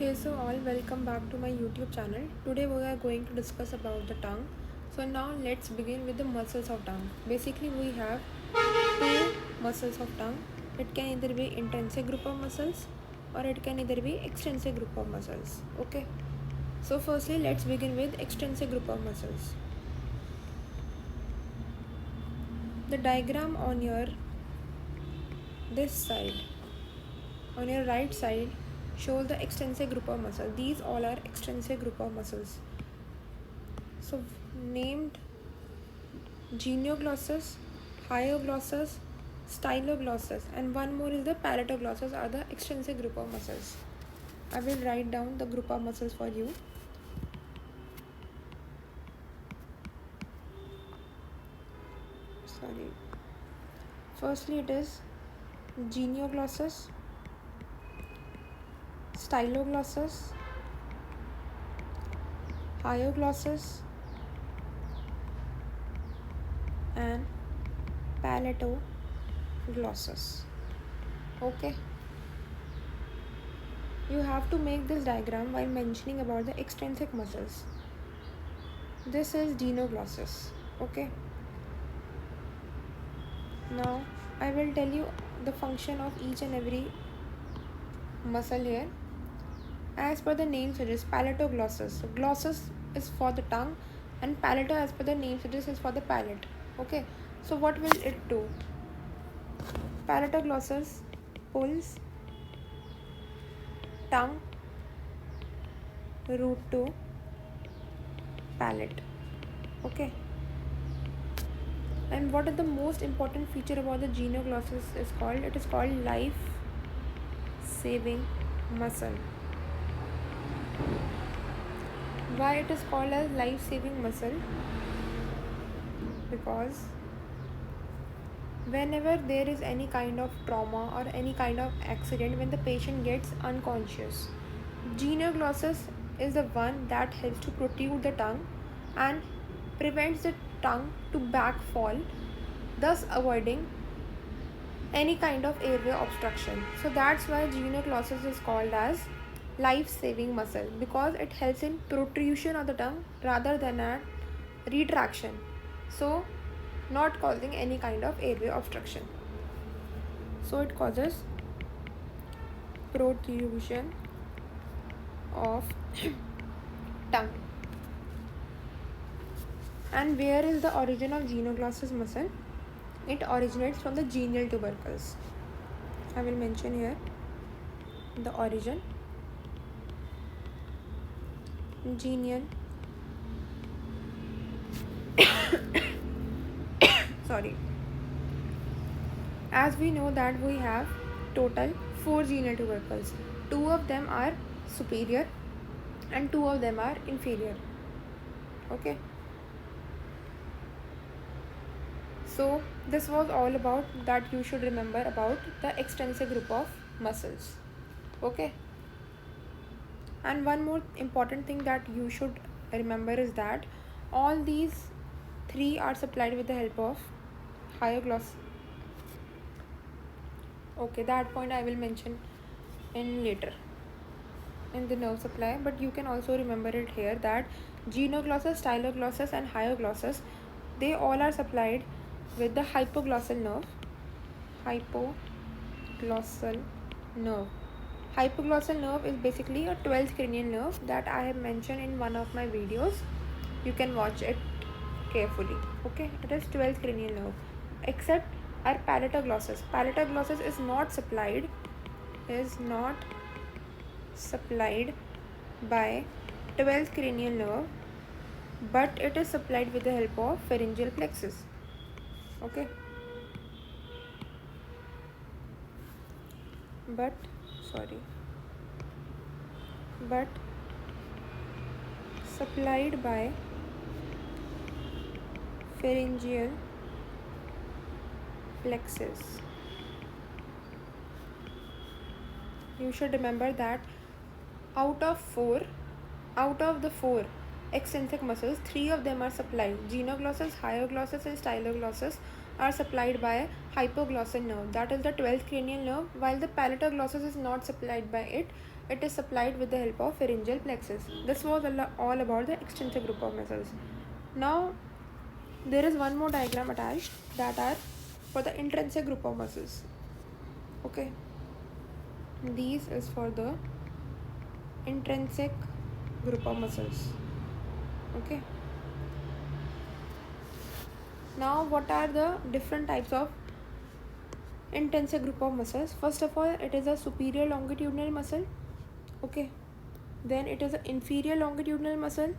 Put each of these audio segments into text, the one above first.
Hey, so all welcome back to my YouTube channel. Today we are going to discuss about the tongue. So now let's begin with the muscles of tongue. Basically we have two muscles of tongue. It can either be intrinsic group of muscles or it can either be extrinsic group of muscles. Okay. So firstly let's begin with extrinsic group of muscles. The diagram on your this side, on your right side, shows the extrinsic group of muscles. These all are extrinsic group of muscles. So named genioglossus, hyoglossus, styloglossus, and one more is the palatoglossus are the extrinsic group of muscles. I will write down the group of muscles for you. Sorry. Firstly it is genioglossus, styloglossus, hyoglossus, and palatoglossus. Okay. You have to make this diagram while mentioning about the extrinsic muscles. This is genioglossus. Okay. Now I will tell you the function of each and every muscle here. As per the name suggests, palatoglossus. So glossus is for the tongue and palato as per the name suggests is for the palate. Okay. So what will it do? Palatoglossus pulls tongue root to palate. Okay. And what is the most important feature about the genioglossus is called? It is called life-saving muscle. Why it is called as life-saving muscle? Because whenever there is any kind of trauma or any kind of accident, when the patient gets unconscious, genioglossus is the one that helps to protrude the tongue and prevents the tongue to backfall, thus avoiding any kind of airway obstruction. So that's why genioglossus is called as life-saving muscle, because it helps in protrusion of the tongue rather than a retraction, so not causing any kind of airway obstruction. So it causes protrusion of tongue. And where is the origin of genioglossus muscle? It originates from the genial tubercles. I will mention here the origin. Genial sorry. As we know that we have total 4 genial tubercles. 2 of them are superior and 2 of them are inferior. Okay. So this was all about that you should remember about the extrinsic group of muscles. Okay. And one more important thing that you should remember is that all these 3 are supplied with the help of hyoglossus. Okay, that point I will mention in later in the nerve supply, but you can also remember it here that genioglossus, styloglossus, and hyoglossus, they all are supplied with the hypoglossal nerve. Hypoglossal nerve. Hypoglossal nerve is basically a 12th cranial nerve that I have mentioned in one of my videos. You can watch it carefully. Okay, it is 12th cranial nerve. Except our palatoglossus. Palatoglossus is not supplied by 12th cranial nerve, but it is supplied with the help of pharyngeal plexus. Okay. But supplied by pharyngeal plexus. You should remember that out of the 4 extrinsic muscles, 3 of them are supplied. Genioglossus, hyoglossus, and styloglossus are supplied by hypoglossal nerve, that is the 12th cranial nerve, while the palatoglossus is not supplied by it, it is supplied with the help of pharyngeal plexus. This was all about the extrinsic group of muscles. Now there is one more diagram attached that are for the intrinsic group of muscles. Okay, these is for the intrinsic group of muscles. Okay, now what are the different types of intrinsic group of muscles? First of all, it is a superior longitudinal muscle. Okay, then it is an inferior longitudinal muscle,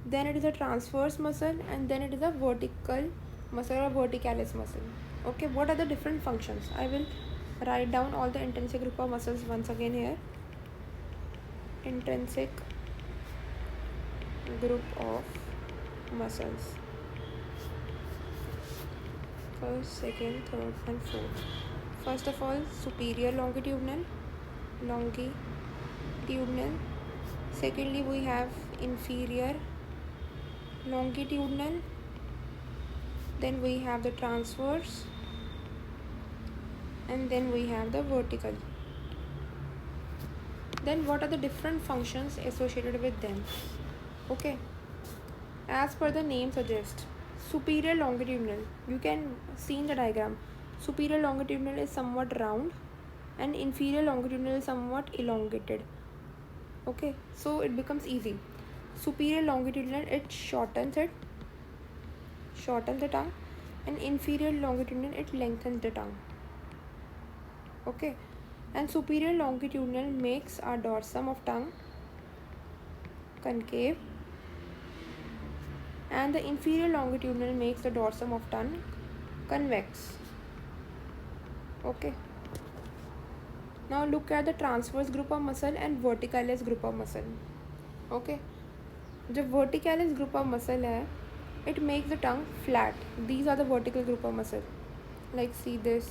then it is a transverse muscle, and then it is a vertical muscle or verticalis muscle. Okay, what are the different functions? I will write down all the intrinsic group of muscles once again here. Intrinsic group of muscles, first, second, third and fourth. First of all, superior longitudinal. Secondly, we have inferior longitudinal, then we have the transverse, and then we have the vertical. Then what are the different functions associated with them? Okay, as per the name suggests, superior longitudinal, you can see in the diagram, superior longitudinal is somewhat round and inferior longitudinal is somewhat elongated. Okay, so it becomes easy. Superior longitudinal, it shortens the tongue, and inferior longitudinal, it lengthens the tongue. Okay, and superior longitudinal makes our dorsum of tongue concave, and the inferior longitudinal makes the dorsum of tongue convex. Okay, now look at the transverse group of muscle and verticalis group of muscle. Okay, the verticalis group of muscle है, it makes the tongue flat. These are the vertical group of muscle, like see this.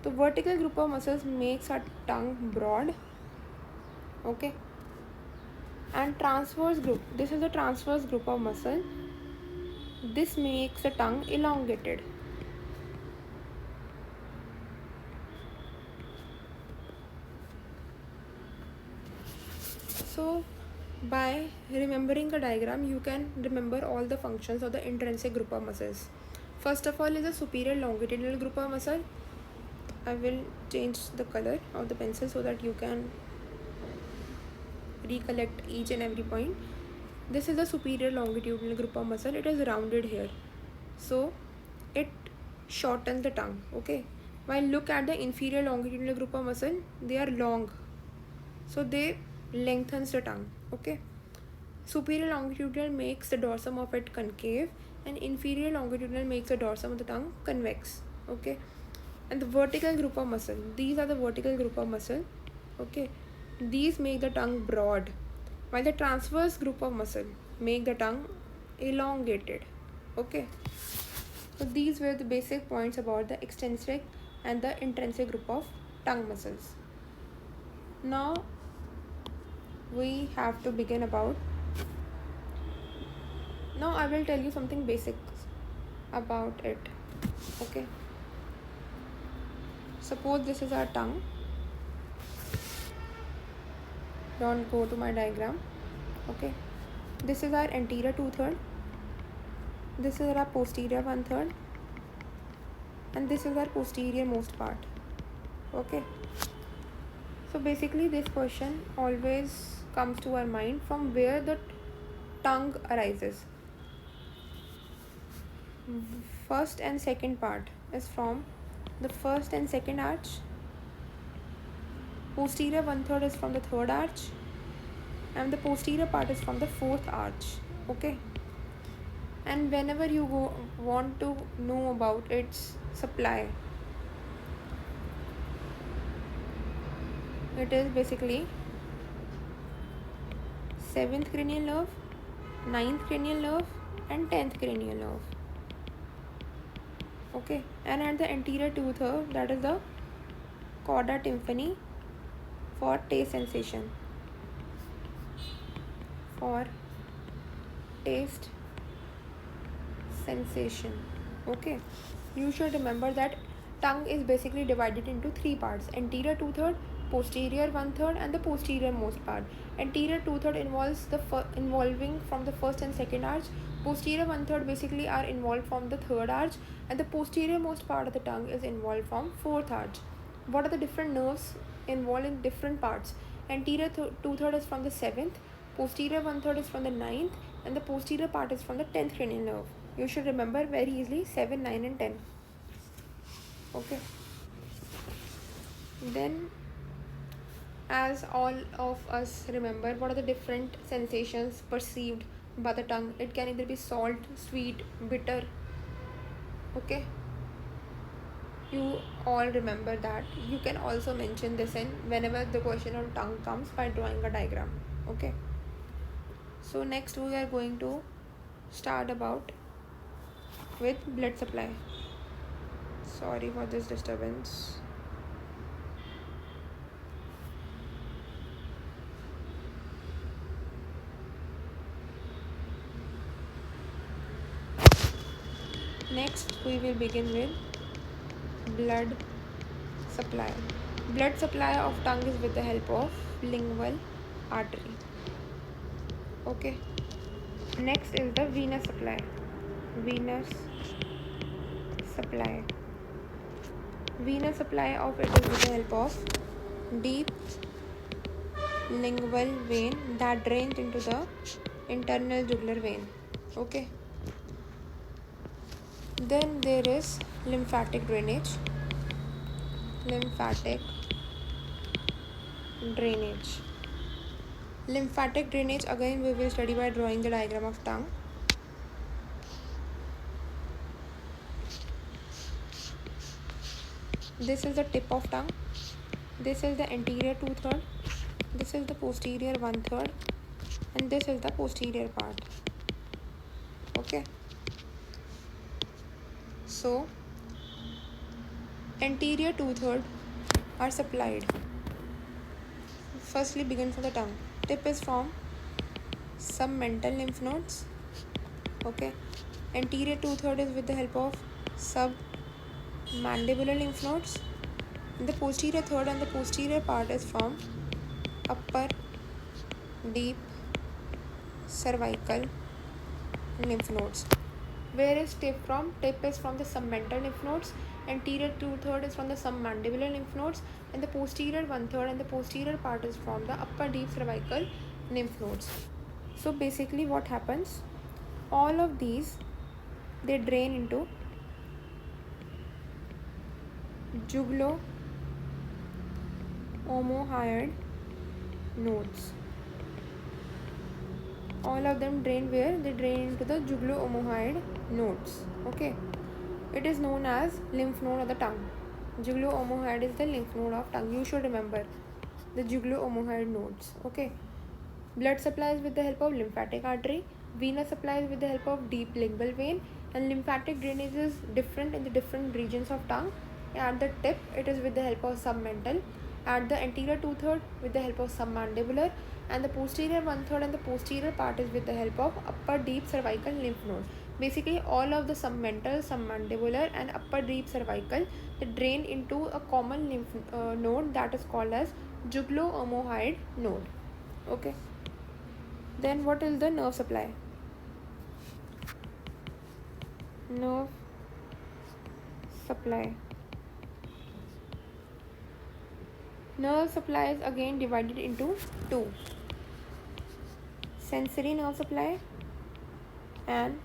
The vertical group of muscles makes our tongue broad. Okay, and transverse group, this is the transverse group of muscle, this makes the tongue elongated. So by remembering the diagram, you can remember all the functions of the intrinsic group of muscles. First of all is the superior longitudinal group of muscle. I will change the color of the pencil so that you can recollect each and every point. This is the superior longitudinal group of muscle. It is rounded here, so it shortens the tongue. Okay, while look at the inferior longitudinal group of muscle, they are long, so they lengthens the tongue. Okay, superior longitudinal makes the dorsum of it concave, and inferior longitudinal makes the dorsum of the tongue convex. Okay, and the vertical group of muscle, these are the vertical group of muscle. Okay, these make the tongue broad, while the transverse group of muscle make the tongue elongated. Okay, so these were the basic points about the extrinsic and the intrinsic group of tongue muscles. Now we have to begin about, now I will tell you something basic about it. Okay, suppose this is our tongue. Don't go to my diagram. Okay, this is our anterior 2/3, this is our posterior 1/3, and this is our posterior most part. Okay, so basically this question always comes to our mind, from where the tongue arises. First and second part is from the first and second arch, posterior 1/3 is from the third arch, and the posterior part is from the fourth arch. Okay, and whenever you want to know about its supply, it is basically 7th cranial nerve, 9th cranial nerve, and 10th cranial nerve. Okay, and at the anterior 2/3, that is the chorda tympani for taste sensation. Okay, you should remember that tongue is basically divided into 3 parts: anterior 2/3, posterior 1/3 and the posterior most part. Anterior 2/3 involves involving from the first and second arch. Posterior 1/3 basically are involved from the third arch, and the posterior most part of the tongue is involved from fourth arch. What are the different nerves involved in different parts? Anterior 2/3 is from the seventh, posterior 1/3 is from the ninth, and the posterior part is from the 10th cranial nerve. You should remember very easily 7, 9 and 10. Okay. Then, as all of us remember, what are the different sensations perceived by the tongue? It can either be salt, sweet, bitter. Okay, you all remember that. You can also mention this in whenever the question on tongue comes by drawing a diagram. Okay, so next we are going to start about with blood supply. Sorry for this disturbance. Next we will begin with blood supply. Blood supply of tongue is with the help of lingual artery. Okay. Next is the venous supply. Venous supply. Venous supply of it is with the help of deep lingual vein that drains into the internal jugular vein. Okay. Then there is lymphatic drainage. Lymphatic drainage. Lymphatic drainage again we will study by drawing the diagram of tongue. This is the tip of tongue. This is the anterior 2/3. This is the posterior 1/3. And this is the posterior part. Okay. So, anterior 2/3 are supplied. Firstly, begin from the tongue. Tip is from submental lymph nodes. Okay. Anterior 2/3 is with the help of submandibular lymph nodes. And the posterior third and the posterior part is from upper deep cervical lymph nodes. Where is tip from? Tip is from the submental lymph nodes. Anterior 2/3 is from the submandibular lymph nodes, and the posterior 1/3 and the posterior part is from the upper deep cervical lymph nodes. So basically what happens, all of these they drain into jugulo-omohyoid nodes. All of them drain where? They drain into the jugulo-omohyoid nodes. Okay, it is known as lymph node of the tongue. Jugulo-omohyoid is the lymph node of tongue. You should remember the jugulo-omohyoid nodes. Okay. Blood supply is with the help of lymphatic artery. Venous supply is with the help of deep lingual vein, and lymphatic drainage is different in the different regions of tongue. At the tip, it is with the help of submental. At the anterior 2/3 with the help of submandibular, and the posterior 1/3 and the posterior part is with the help of upper deep cervical lymph node. Basically, all of the submental, submandibular, and upper deep cervical they drain into a common lymph node that is called as jugulo-omohyoid node. Okay. Then what is the nerve supply? Nerve supply. Nerve supply is again divided into two: sensory nerve supply and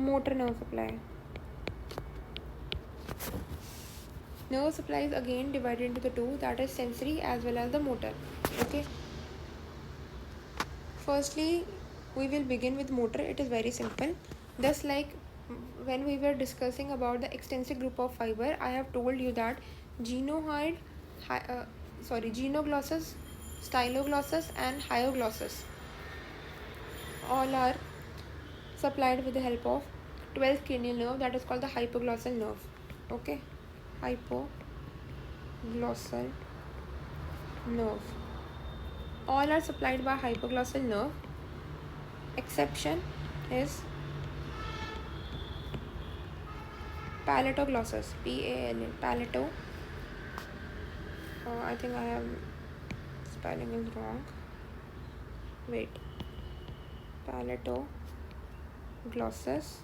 motor nerve supply. Nerve supply is again divided into the two, that is sensory as well as the motor. Okay. Firstly, we will begin with motor. It is very simple. Just like when we were discussing about the extensive group of fiber, I have told you that genoglossus, styloglossus and hyoglossus all are supplied with the help of 12th cranial nerve that is called the hypoglossal nerve. Okay, hypoglossal nerve. All are supplied by hypoglossal nerve. Exception is palatoglossus, PALA, I think I have spelling is wrong. Wait. Palatoglossus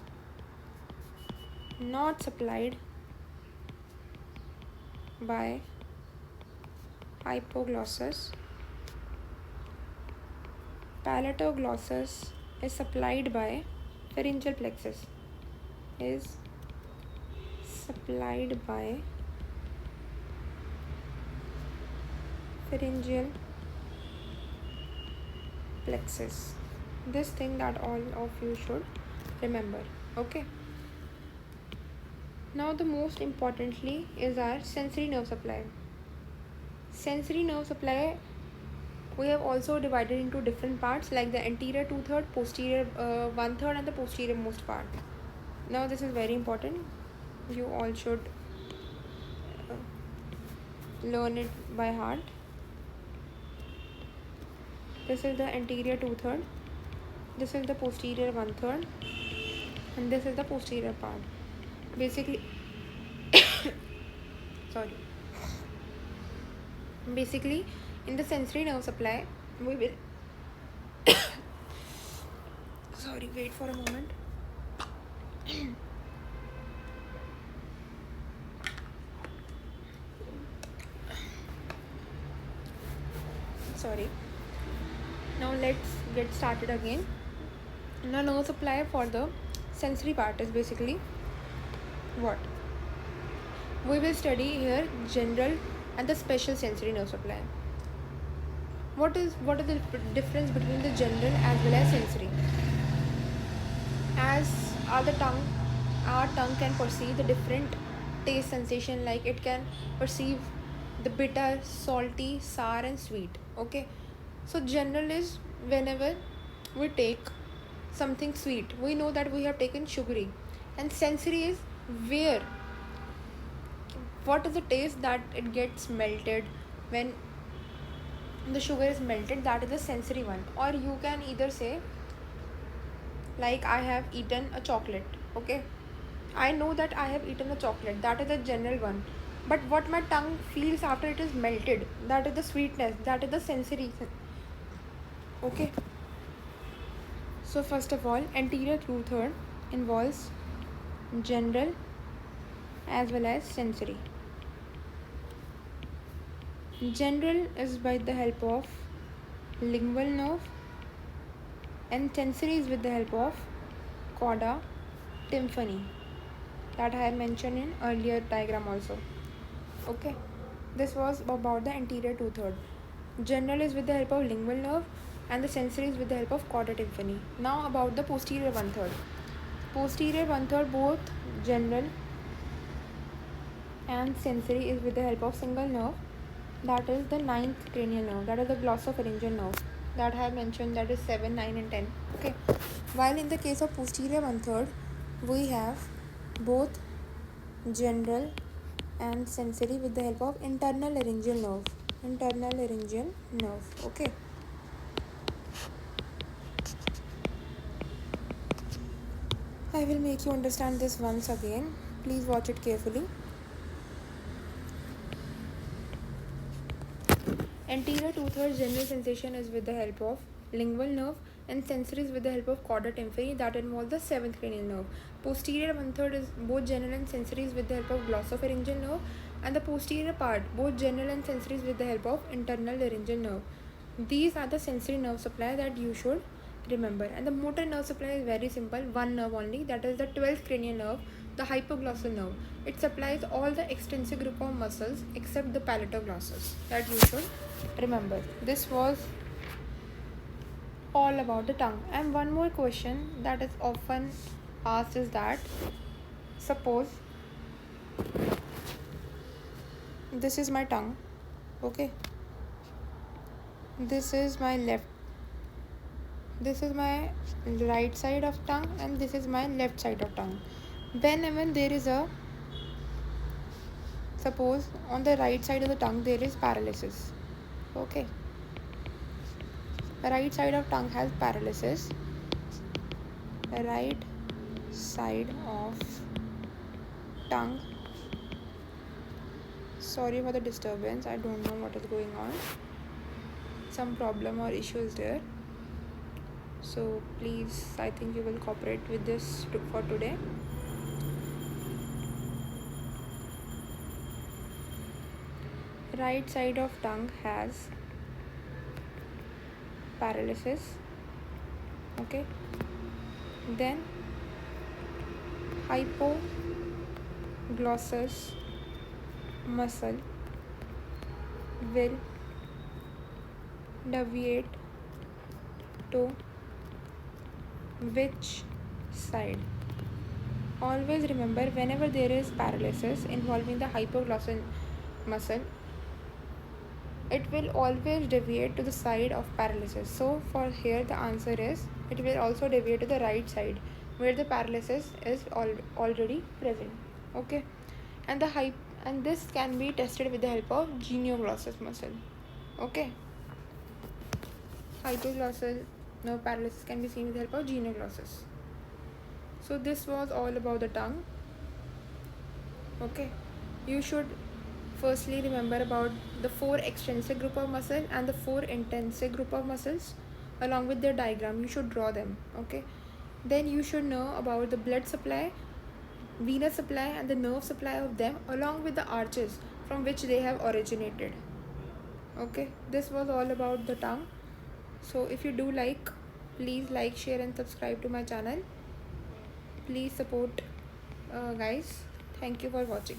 not supplied by hypoglossus. Palatoglossus is supplied by pharyngeal plexus. Is supplied by pharyngeal plexus. This thing that all of you should remember. Okay. Now the most importantly is our sensory nerve supply. Sensory nerve supply we have also divided into different parts like the anterior 2/3, posterior 1/3 and the posterior most part. Now this is very important. You all should learn it by heart. This is the anterior 2/3, this is the posterior 1/3 and this is the posterior part. Basically in the sensory nerve supply we will wait for a moment. Now let's get started again. Now nerve supply for the sensory part is basically what we will study here: general and the special sensory nerve supply. What is the difference between the general as well as sensory? As our tongue can perceive the different taste sensation, like it can perceive the bitter, salty, sour and sweet. Okay, so general is whenever we take something sweet, we know that we have taken sugary, and sensory is where what is the taste that it gets melted when the sugar is melted, that is the sensory one. Or you can either say like I have eaten a chocolate. Okay, I know that I have eaten a chocolate, that is the general one, but what my tongue feels after it is melted, that is the sweetness, that is the sensory. Okay, so first of all, anterior 2/3 involves general as well as sensory. General is by the help of lingual nerve and sensory is with the help of cauda tympani, that I have mentioned in earlier diagram also. Okay, this was about the anterior 2/3. General is with the help of lingual nerve and the sensory is with the help of cauda tympani. Now about the posterior 1/3. Posterior 1/3, both general and sensory is with the help of single nerve, that is the 9th cranial nerve, that is the glossopharyngeal nerve, that I have mentioned, that is 7, 9 and 10. Okay, while in the case of posterior 1/3 we have both general and sensory with the help of internal laryngeal nerve. Okay, I will make you understand this once again. Please watch it carefully. Anterior 2/3 general sensation is with the help of lingual nerve and sensory is with the help of cauda tympani, that involves the 7th cranial nerve. Posterior 1/3 is both general and sensory is with the help of glossopharyngeal nerve, and the posterior part, both general and sensory is with the help of internal laryngeal nerve. These are the sensory nerve supply that you should remember. And the motor nerve supply is very simple, one nerve only, that is the 12th cranial nerve, the hypoglossal nerve. It supplies all the extensive group of muscles except the palatoglossus, that you should remember. This was all about the tongue. And one more question that is often asked is that, suppose this is my tongue. Okay, this is my right side of tongue and this is my left side of tongue. Whenever there is a, suppose on the right side of the tongue there is paralysis. Okay, the right side of tongue has paralysis. Right side of tongue Sorry for the disturbance. I don't know what is going on. Some problem or issue is there. So please, I think you will cooperate with this for today. Right side of tongue has paralysis. Okay. Then hypoglossus muscle will deviate to which side? Always remember, whenever there is paralysis involving the hypoglossal muscle, it will always deviate to the side of paralysis. So for here the answer is, it will also deviate to the right side where the paralysis is already present. Okay, and and this can be tested with the help of genioglossus muscle. Okay, hypoglossal nerve paralysis can be seen with the help of genioglossus. So this was all about the tongue. Okay, you should firstly remember about the 4 extrinsic group of muscle and the 4 intrinsic group of muscles along with their diagram. You should draw them. Okay, then you should know about the blood supply, venous supply and the nerve supply of them along with the arches from which they have originated. Okay, this was all about the tongue. So if you do like, please like, share and subscribe to my channel. Please support guys. Thank you for watching.